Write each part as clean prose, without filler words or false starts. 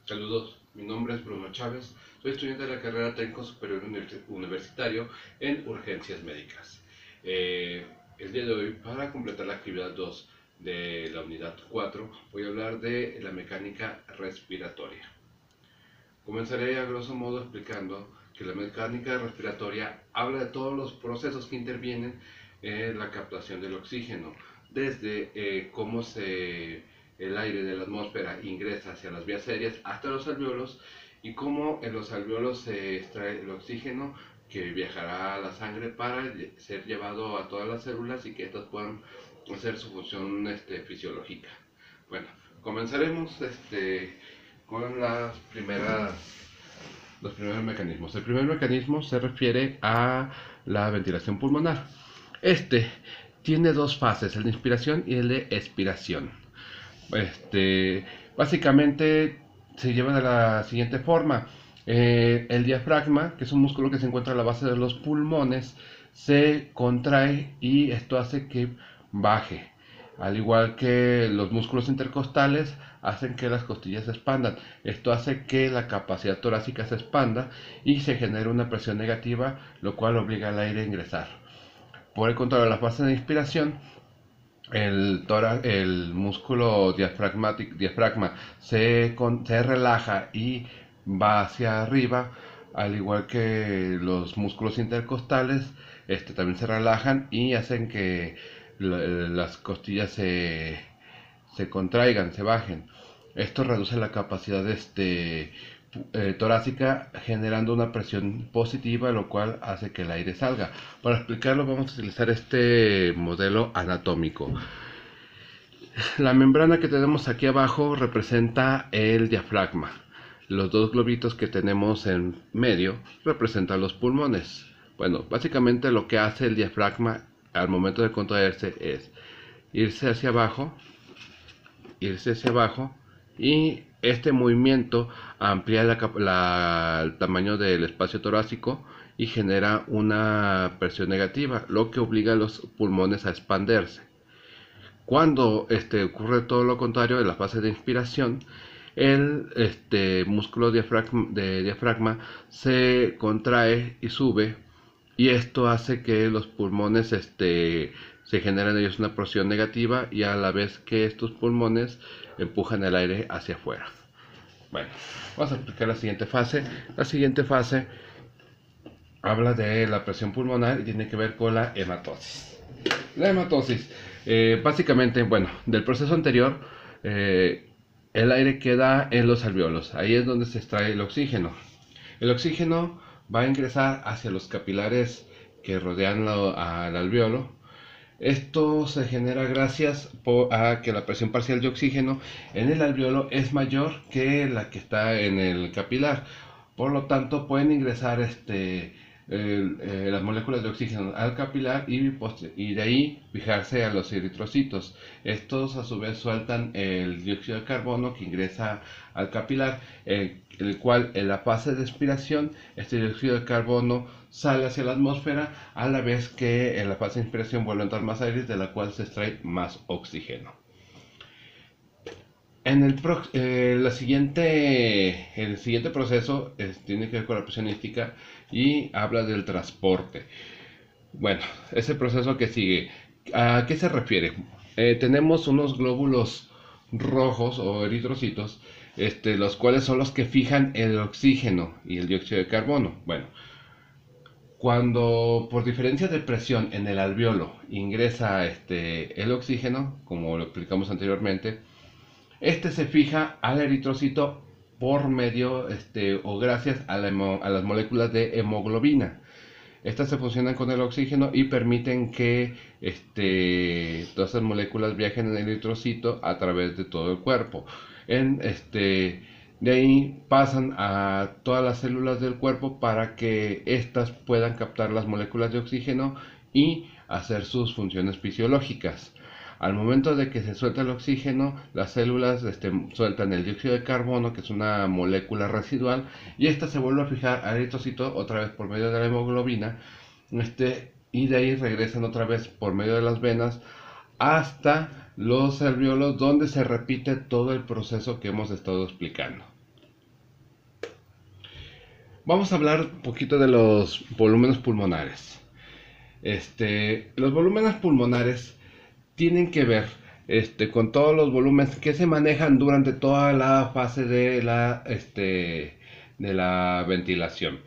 Saludos, mi nombre es Bruno Chávez, soy estudiante de la carrera técnico superior universitario en urgencias médicas. El día de hoy, para completar la actividad 2 de la unidad 4, voy a hablar de la mecánica respiratoria. Comenzaré a grosso modo explicando que la mecánica respiratoria habla de todos los procesos que intervienen en la captación del oxígeno, desde el aire de la atmósfera ingresa hacia las vías aéreas hasta los alvéolos y cómo en los alvéolos se extrae el oxígeno que viajará a la sangre para ser llevado a todas las células y que estas puedan hacer su función fisiológica. Bueno, comenzaremos con los primeros mecanismos. El primer mecanismo se refiere a la ventilación pulmonar. Este tiene dos fases, el de inspiración y el de expiración. Básicamente se lleva de la siguiente forma. El diafragma, que es un músculo que se encuentra a la base de los pulmones, se contrae y esto hace que baje. Al igual que los músculos intercostales hacen que las costillas se expandan. Esto hace que la capacidad torácica se expanda y se genere una presión negativa, lo cual obliga al aire a ingresar. Por el contrario, la fase de inspiración, el músculo diafragma se relaja y va hacia arriba, al igual que los músculos intercostales, también se relajan y hacen que las costillas se contraigan, se bajen. Esto reduce la capacidad torácica generando una presión positiva, lo cual hace que el aire salga. Para explicarlo vamos a utilizar este modelo anatómico. La membrana que tenemos aquí abajo representa el diafragma. Los dos globitos que tenemos en medio representan los pulmones. Bueno, básicamente lo que hace el diafragma al momento de contraerse es irse hacia abajo y este movimiento amplía el tamaño del espacio torácico y genera una presión negativa, lo que obliga a los pulmones a expandirse. Cuando ocurre todo lo contrario en la fase de inspiración, el músculo de diafragma se contrae y sube, y esto hace que los pulmones se generen ellos una presión negativa y a la vez que estos pulmones empujan el aire hacia afuera. Bueno, vamos a explicar la siguiente fase. La siguiente fase habla de la presión pulmonar y tiene que ver con la hematosis. La hematosis, básicamente, bueno, del proceso anterior, el aire queda en los alvéolos. Ahí es donde se extrae el oxígeno. El oxígeno va a ingresar hacia los capilares que rodean al alvéolo. Esto se genera gracias a que la presión parcial de oxígeno en el alvéolo es mayor que la que está en el capilar. Por lo tanto, pueden ingresar las moléculas de oxígeno al capilar y de ahí fijarse a los eritrocitos. Estos a su vez sueltan el dióxido de carbono que ingresa al capilar, el cual en la fase de expiración este dióxido de carbono sale hacia la atmósfera, a la vez que en la fase de inspiración vuelve a entrar más aire, de la cual se extrae más oxígeno. El siguiente proceso tiene que ver con la presionística y habla del transporte. Bueno, ese proceso que sigue, ¿a qué se refiere? Tenemos unos glóbulos rojos o eritrocitos, los cuales son los que fijan el oxígeno y el dióxido de carbono. Bueno, cuando por diferencia de presión en el alvéolo ingresa el oxígeno, como lo explicamos anteriormente, se fija al eritrocito por medio o gracias a las moléculas de hemoglobina. Estas se fusionan con el oxígeno y permiten que todas esas moléculas viajen en el eritrocito a través de todo el cuerpo. De ahí pasan a todas las células del cuerpo para que éstas puedan captar las moléculas de oxígeno y hacer sus funciones fisiológicas. Al momento de que se suelta el oxígeno, las células sueltan el dióxido de carbono, que es una molécula residual, y esta se vuelve a fijar al eritrocito otra vez por medio de la hemoglobina, y de ahí regresan otra vez por medio de las venas hasta los alvéolos, donde se repite todo el proceso que hemos estado explicando. Vamos a hablar un poquito de los volúmenes pulmonares. Los volúmenes pulmonares tienen que ver con todos los volúmenes que se manejan durante toda la fase de la ventilación.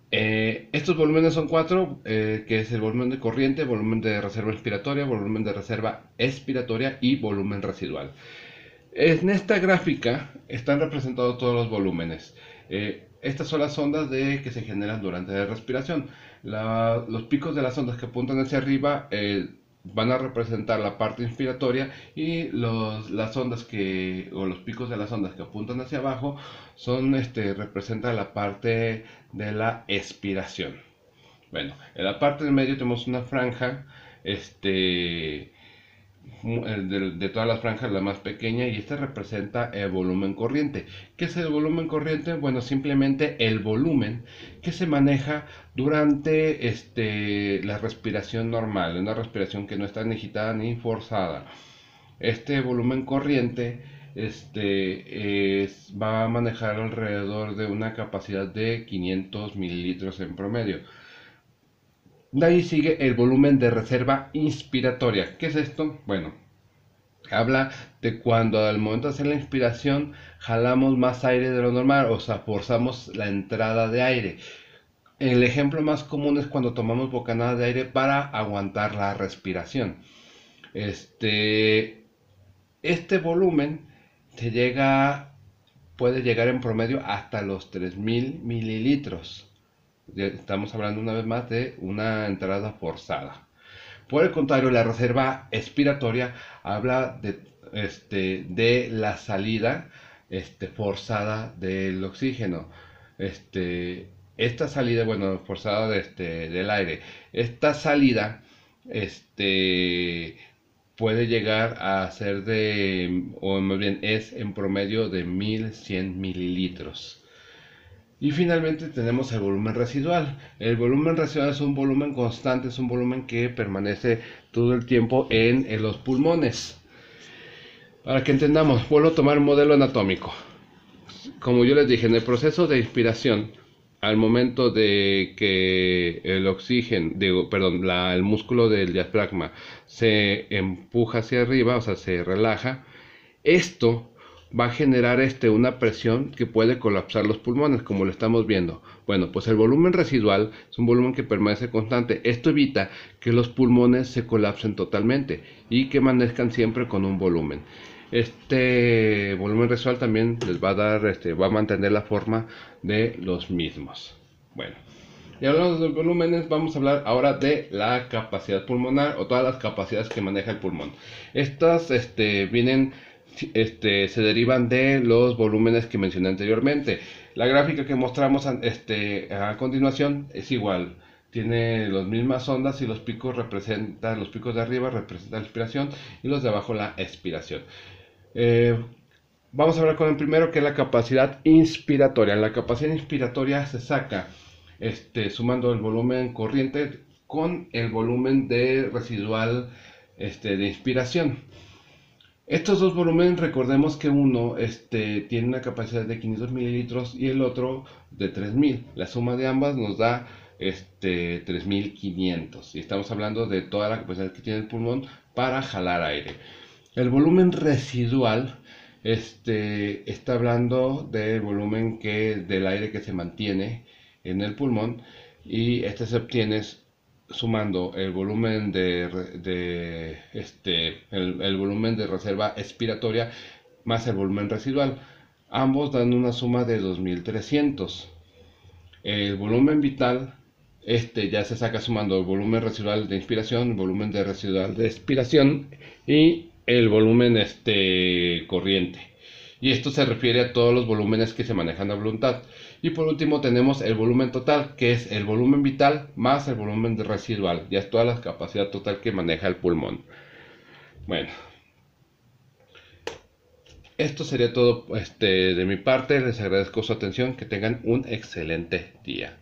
Estos volúmenes son cuatro, que es el volumen de corriente, volumen de reserva inspiratoria, volumen de reserva expiratoria y volumen residual. En esta gráfica están representados todos los volúmenes. Estas son las ondas que se generan durante la respiración. Los picos de las ondas que apuntan hacia arriba van a representar la parte inspiratoria, y las ondas o los picos de las ondas que apuntan hacia abajo representan la parte de la expiración. Bueno, en la parte del medio tenemos una franja, de todas las franjas la más pequeña, y esta representa el volumen corriente. ¿Qué es el volumen corriente? Bueno, simplemente el volumen que se maneja durante la respiración normal, una respiración que no está ni agitada ni forzada. Este volumen corriente va a manejar alrededor de una capacidad de 500 mililitros en promedio. De ahí sigue el volumen de reserva inspiratoria. ¿Qué es esto? Bueno, habla de cuando al momento de hacer la inspiración jalamos más aire de lo normal, o sea, forzamos la entrada de aire. El ejemplo más común es cuando tomamos bocanadas de aire para aguantar la respiración. Este volumen puede llegar en promedio hasta los 3000 mililitros. Estamos hablando una vez más de una entrada forzada. Por el contrario, la reserva expiratoria habla de la salida forzada del oxígeno. Esta salida, bueno, forzada del aire. Esta salida puede llegar a ser o más bien es en promedio de 1100 mililitros. Y finalmente tenemos el volumen residual. El volumen residual es un volumen constante, es un volumen que permanece todo el tiempo en los pulmones. Para que entendamos, vuelvo a tomar un modelo anatómico. Como yo les dije, en el proceso de inspiración, al momento de que el el músculo del diafragma se empuja hacia arriba, o sea, se relaja, esto va a generar una presión que puede colapsar los pulmones, como lo estamos viendo. Bueno, pues el volumen residual es un volumen que permanece constante. Esto evita que los pulmones se colapsen totalmente y que amanezcan siempre con un volumen. Este volumen residual también les va a dar, va a mantener la forma de los mismos. Bueno, y hablando de los volúmenes, vamos a hablar ahora de la capacidad pulmonar, o todas las capacidades que maneja el pulmón. Estas se derivan de los volúmenes que mencioné anteriormente. La gráfica que mostramos a continuación es igual. Tiene las mismas ondas, y los picos de arriba representan la inspiración y los de abajo la expiración. Vamos a hablar con el primero, que es la capacidad inspiratoria. La capacidad inspiratoria se saca sumando el volumen corriente con el volumen de residual de inspiración. Estos dos volúmenes, recordemos que uno tiene una capacidad de 500 mililitros y el otro de 3000. La suma de ambas nos da 3500. Y estamos hablando de toda la capacidad que tiene el pulmón para jalar aire. El volumen residual está hablando del volumen del aire que se mantiene en el pulmón, y se obtiene sumando el volumen el volumen de reserva expiratoria más el volumen residual. Ambos dan una suma de 2300. El volumen vital ya se saca sumando el volumen residual de inspiración, el volumen de residual de expiración y el volumen corriente. Y esto se refiere a todos los volúmenes que se manejan a voluntad. Y por último tenemos el volumen total, que es el volumen vital más el volumen residual. Ya es toda la capacidad total que maneja el pulmón. Bueno, esto sería todo de mi parte. Les agradezco su atención. Que tengan un excelente día.